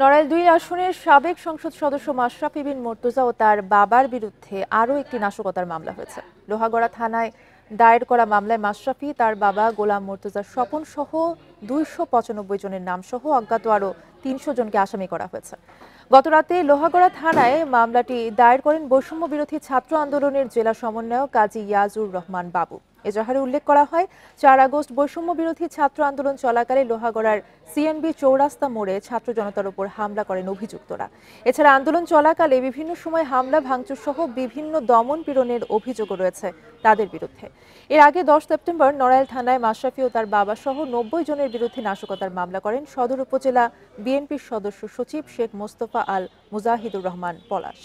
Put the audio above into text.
নড়াইল ২ আসনের সাবেক সংসদ সদস্য মাশরাফি বিন মুর্তজা ও তার বাবার বিরুদ্ধে আরও একটি নাশকতার মামলা হয়েছে। লোহাগড়া থানায় দায়ের করা মামলায় মাশরাফি, তার বাবা গোলাম মুর্তজার স্বপন সহ ২৯৫ জনের নাম সহ অজ্ঞাত আরও ৩০০ জনকে আসামি করা হয়েছে। গতরাতে লোহাগড়া থানায় মামলাটি দায়ের করেন বৈষম্য বিরোধী ছাত্র আন্দোলনের জেলা সমন্বয়ক কাজী ইয়াজুর রহমান বাবু। এজাহারে উল্লেখ করা হয়, ৪ আগস্ট বৈষম্য বিরোধী ছাত্র আন্দোলন চলাকালে লোহাগড়ার সিএনবি চৌরাস্তা মোড়ে ছাত্র জনতার উপর হামলা করেন অভিযুক্তরা। এছাড়া আন্দোলন চলাকালে বিভিন্ন সময় হামলা ভাঙচুর সহ বিভিন্ন দমন পীড়নের অভিযোগও রয়েছে তাদের বিরুদ্ধে। এর আগে ১০ সেপ্টেম্বর নড়াইল থানায় মাশরাফি ও তার বাবা সহ ৯০ জনের বিরুদ্ধে নাশকতার মামলা করেন সদর উপজেলা বিএনপির সদস্য সচিব শেখ মোস্তফা আল মুজাহিদুর রহমান পলাশ।